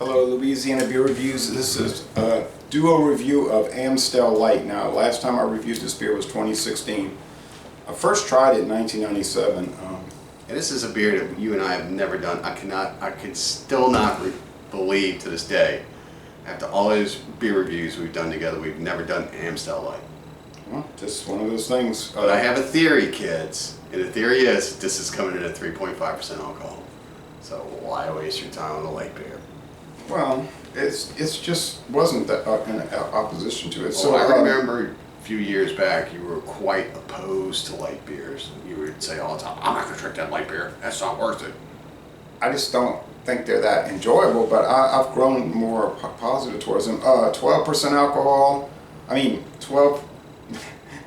Hello, Louisiana Beer Reviews. This is a duo review of Amstel Light. Now, last time I reviewed this beer was 2016. I first tried it in 1997. And this is a beer that you and I have never done. I can still not believe to this day, after all those beer reviews we've done together, we've never done Amstel Light. Well, just one of those things. But I have a theory, kids. And the theory is this is coming in at 3.5% alcohol. So why waste your time on a light beer? Well, it's just wasn't that in opposition to it. So I remember a few years back you were quite opposed to light beers. You would say all the time, "I'm not going to drink that light beer. That's not worth it." I just don't think they're that enjoyable, but I've grown more positive towards them. 12% alcohol. I mean, 12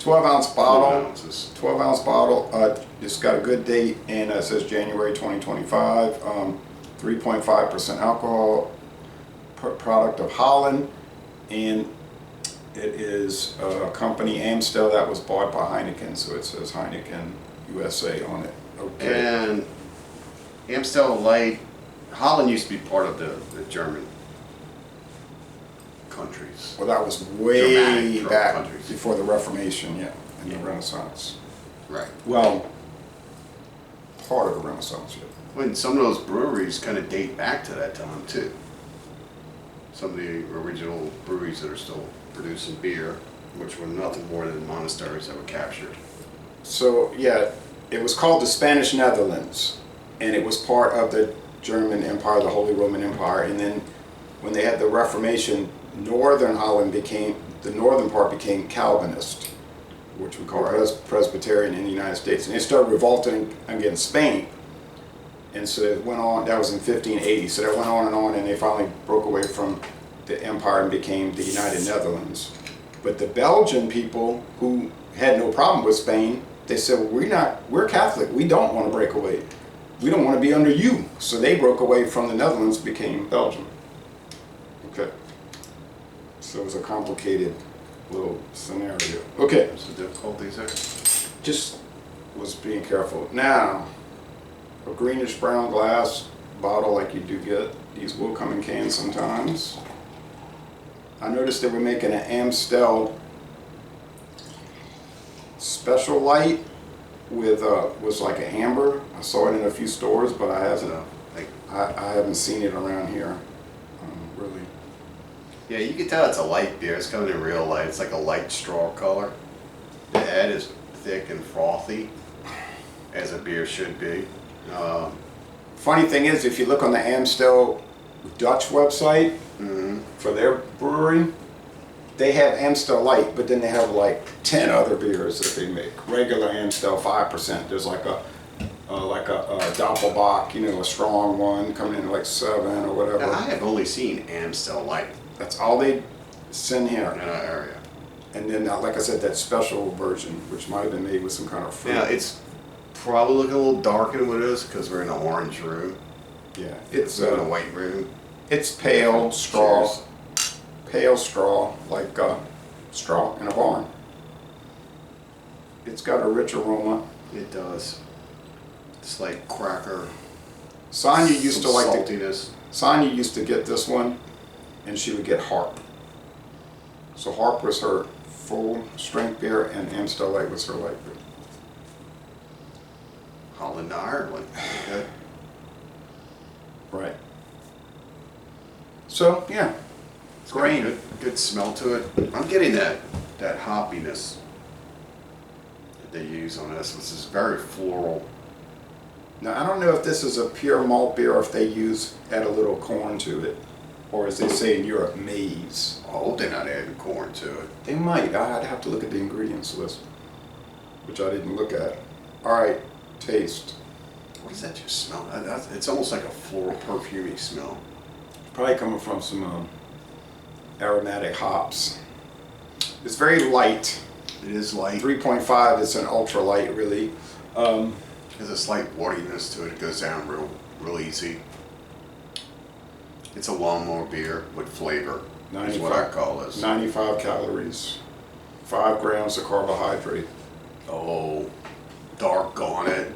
ounce bottle. 12 ounce bottle. It's got a good date, and it says January 2025. 3.5% alcohol. Product of Holland, and it is a company, Amstel, that was bought by Heineken, so it says Heineken USA on it. Okay. And Amstel Light, Holland used to be part of the German countries. Well, that was way Germanic back countries. before the Reformation, yeah, and the Renaissance. Right. Well, part of the Renaissance, yeah. When some of those breweries kind of date back to that time too. Some of the original breweries that are still producing beer, which were nothing more than monasteries that were captured. So, yeah, it was called the Spanish Netherlands, and it was part of the German Empire, the Holy Roman Empire, and then when they had the Reformation, northern Holland the northern part became Calvinist, which we call Presbyterian in the United States, and they started revolting against Spain. And so it went on, that was in 1580, so that went on, and they finally broke away from the empire and became the United Netherlands. But the Belgian people, who had no problem with Spain, they said, well, we're Catholic, we don't want to break away. We don't want to be under you. So they broke away from the Netherlands, became Belgium. Okay. So it was a complicated little scenario. Okay. What's the difficulties there? Just was being careful. Now, a greenish brown glass bottle like you do get. These will come in cans sometimes. I noticed they were making an Amstel Special Light with was like an amber. I saw it in a few stores, but I haven't seen it around here. Really. Yeah, you can tell it's a light beer. It's coming in real light. It's like a light straw color. The head is thick and frothy, as a beer should be. Funny thing is, if you look on the Amstel Dutch website for their brewery, they have Amstel Light, but then they have like 10 other beers that they make. Regular Amstel 5%. There's like a Doppelbock, a strong one coming in like 7 or whatever. Now, I have only seen Amstel Light That's all they send here. in our area. And then, like I said, that special version, which might have been made with some kind of fruit. Now it's probably looking a little darker than what it is because we're in an orange room. Yeah, It's in a white room. it's pale straw. Cheers. Pale straw, like straw in a barn. It's got a rich aroma. It does. It's like cracker. Sonya used to like saltiness. Sonya used to get this one, and she would get Harp. So Harp was her full strength beer, and Amstel Light was her light beer. Holland, Ireland. Okay. Right. So yeah, It's got a good smell to it. I'm getting that hoppiness that they use on this. This is very floral. Now I don't know if this is a pure malt beer or if they add a little corn to it, or as they say in Europe, maize. I hope they're not adding corn to it. They might. I'd have to look at the ingredients list, which I didn't look at. All right, taste. What does that just smell? It's almost like a floral perfumey smell. Probably coming from some aromatic hops. It's very light. It is light. 3.5 is an ultra light, really. There's a slight wateriness to it. It goes down real easy. It's a lawnmower beer with flavor. Is what I call this. 95 calories, 5 grams of carbohydrate. Oh, dark on it.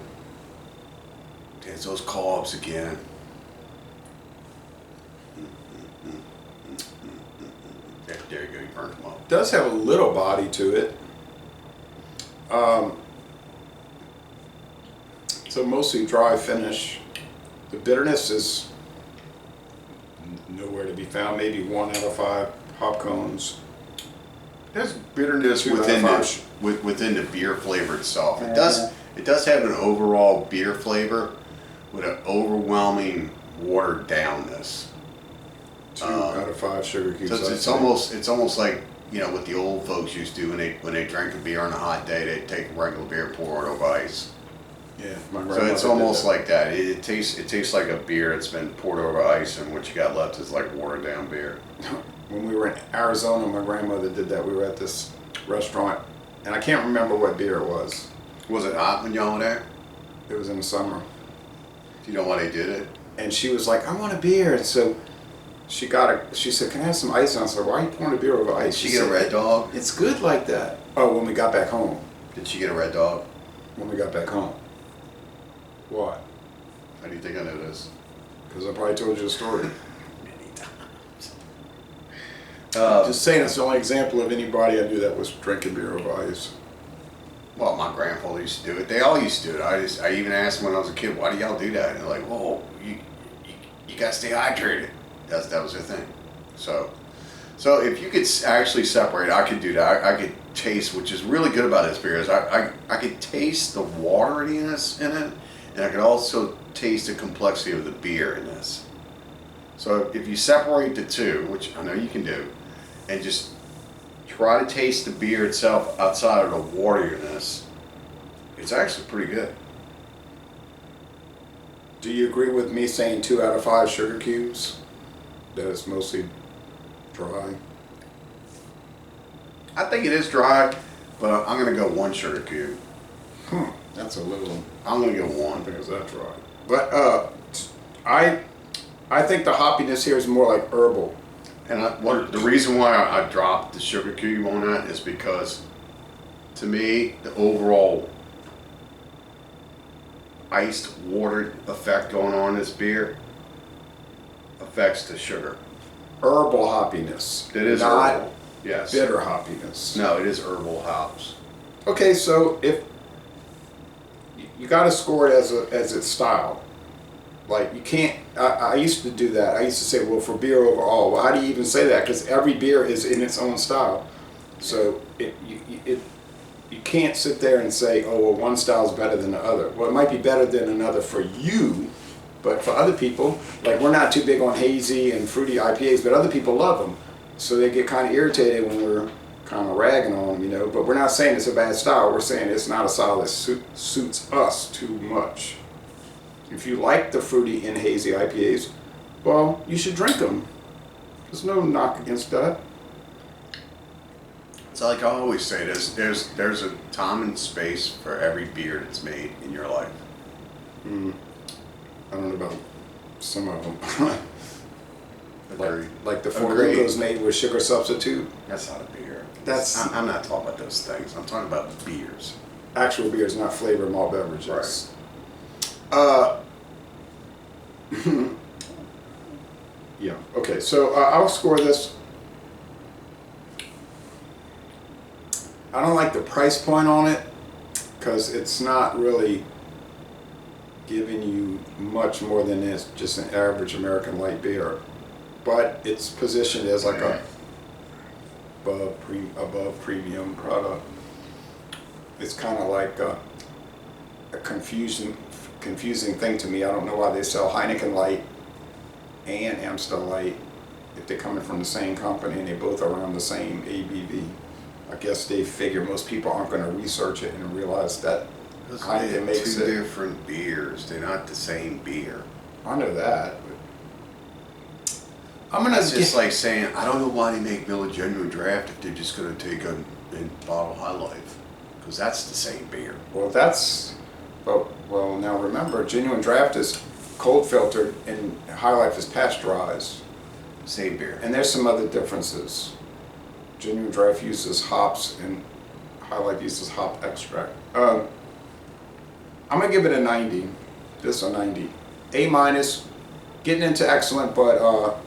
There's those carbs again. There you go, you burnt them up. Does have a little body to it. So mostly dry finish. The bitterness is nowhere to be found. Maybe 1 out of 5 hop cones. There's bitterness 2 out of within 5. within the beer flavor itself. It does have an overall beer flavor with an overwhelming watered downness. 2 out of 5 sugar cubes. So it's almost like, you know, what the old folks used to do when they drank a beer on a hot day. They'd take a regular beer, pour it over ice. Yeah, So it's almost like that. It tastes like a beer that's been poured over ice, and what you got left is like watered down beer. When we were in Arizona, my grandmother did that. We were at this restaurant, and I can't remember what beer it was. Was it hot when y'all were there? It was in the summer. Do you know why they did it? And she was like, I want a beer. And so she said, can I have some ice? And I said, why are you pouring a beer over ice? Did she get a Red Dog? It's good like that. Oh, when we got back home. Did she get a Red Dog? When we got back home. Why? How do you think I know this? Because I probably told you the story. Many times. Just saying, it's the only example of anybody I knew that was drinking beer over ice. Well, my grandfather used to do it. They all used to do it. I even asked them when I was a kid, why do y'all do that? And they're like, whoa, you gotta stay hydrated. That was their thing. So if you could actually separate, I could do that. I could taste, which is really good about this beer, is I could taste the wateriness in it, and I could also taste the complexity of the beer in this. So if you separate the two, which I know you can do, and just try to taste the beer itself outside of the wateriness, it's actually pretty good. Do you agree with me saying 2 out of 5 sugar cubes? That it's mostly dry? I think it is dry, but I'm gonna go 1 sugar cube. That's a little. I'm gonna go I 1. think it's that dry. But I think the hoppiness here is more like herbal. And the reason why I dropped the sugar cube on that is because, to me, the overall iced watered effect going on in this beer affects the sugar. Herbal hoppiness. It is not herbal. Yes. bitter hoppiness. No, it is herbal hops. Okay, so if you got to score it as its style. Like you can't. I used to do that. I used to say, well, for beer overall. Well, how do you even say that? Because every beer is in its own style. So you can't sit there and say, oh, well, one style is better than the other. Well, it might be better than another for you, but for other people, like we're not too big on hazy and fruity IPAs, but other people love them. So they get kind of irritated when we're kind of ragging on them, you know. But we're not saying it's a bad style. We're saying it's not a style that suits us too much. If you like the fruity and hazy IPAs, well, you should drink them. There's no knock against that. It's like I always say, there's a time and space for every beer that's made in your life. I don't know about some of them. Agreed. like the Four Agreed. Locos made with sugar substitute. That's not a beer. That's I'm not talking about those things. I'm talking about beers. actual beers, not flavored malt beverages. Yeah. Okay. So I'll score this. I don't like the price point on it because it's not really giving you much more than this, just an average American light beer. But it's positioned as like a above premium product. It's kind of like a confusing thing to me. I don't know why they sell Heineken Light and Amstel Light if they're coming from the same company and they both are around the same ABV. I guess they figure most people aren't going to research it and realize that Heineken makes two it. different beers. They're not the same beer. I know that. But I'm gonna. It's just like saying, I don't know why they make Miller Genuine Draft if they're just going to take a bottle High Life, because that's the same beer. Well, that's. Well, now remember, Genuine Draft is cold filtered and High Life is pasteurized. Same beer. And there's some other differences. Genuine Draft uses hops and High Life uses hop extract. I'm gonna give it a 90. This a 90. A-, getting into excellent, but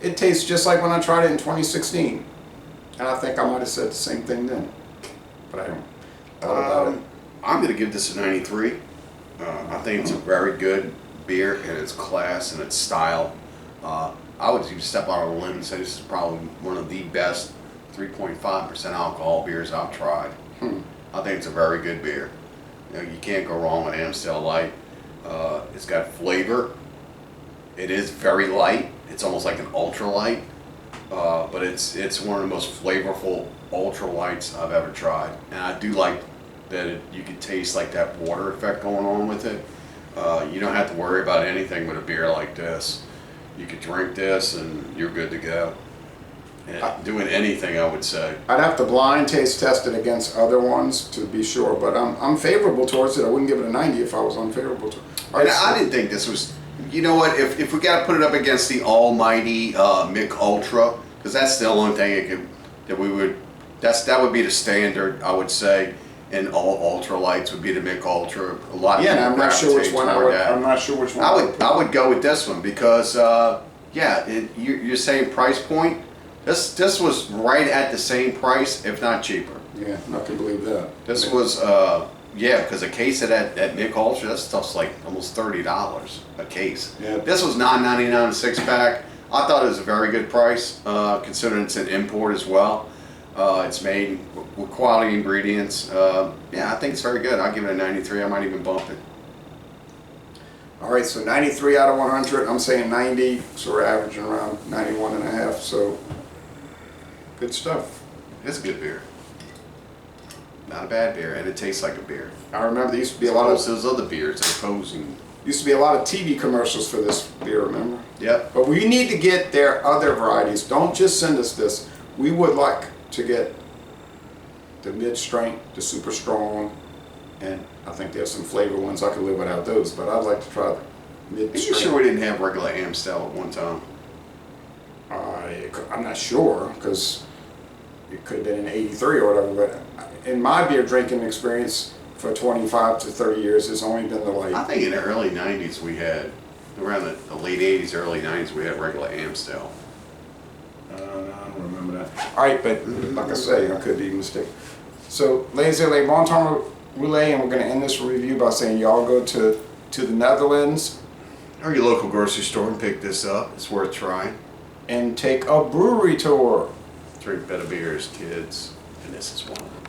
it tastes just like when I tried it in 2016. And I think I might have said the same thing then. But I don't thought about it. I'm going to give this a 93. I think it's a very good beer in its class and its style. I would even step out on a limb and say this is probably one of the best 3.5% alcohol beers I've tried. I think it's a very good beer. You know, you can't go wrong with Amstel Light. It's got flavor. It is very light. It's almost like an ultra light, but it's one of the most flavorful ultra lights I've ever tried. And I do like that you can taste like that water effect going on with it. You don't have to worry about anything with a beer like this. You could drink this and you're good to go. And doing anything, I would say. I'd have to blind taste test it against other ones to be sure, but I'm favorable towards it. I wouldn't give it a 90 if I was unfavorable to it. And I didn't think this was, you know what, if we got to put it up against the almighty Mick Ultra, because that's the only thing that would be the standard, I would say, and all ultralights would be the Mick Ultra. A lot of Yeah, and I'm not sure which one I'm not sure which one I would go with this one because, you're saying price point. This was right at the same price, if not cheaper. Yeah, I can believe that. This was, because a case of that Mick Ultra, that stuff's like almost $30 a case. Yeah. This was $9.99 a 6-pack. I thought it was a very good price, considering it's an import as well. It's made with quality ingredients. I think it's very good. I'll give it a 93. I might even bump it. All right, so 93 out of 100. I'm saying 90, so we're averaging around 91 and a half. So good stuff. It's a good beer. Not a bad beer, and it tastes like a beer. I remember there used to be a lot of those other beers opposing. Used to be a lot of TV commercials for this beer. Remember? Yep. But we need to get their other varieties. Don't just send us this. We would like to get the mid-strength, the super strong, and I think there's some flavor ones. I could live without those, but I'd like to try the Are you mid-strength. sure we didn't have regular Amstel at one time? I'm not sure, because it could have been in '83 or whatever, but in my beer drinking experience for 25 to 30 years, it's only been the I like, think in the early 90s we had, around the late 80s, early 90s, we had regular Amstel. I don't remember that. All right, but like I say, I could be mistaken. So, ladies and gentlemen, bon temps roulette, and we're going to end this review by saying y'all go to the Netherlands Or your local grocery store and pick this up. It's worth trying. and take a brewery tour. Drink better beers, kids, and this is one of them.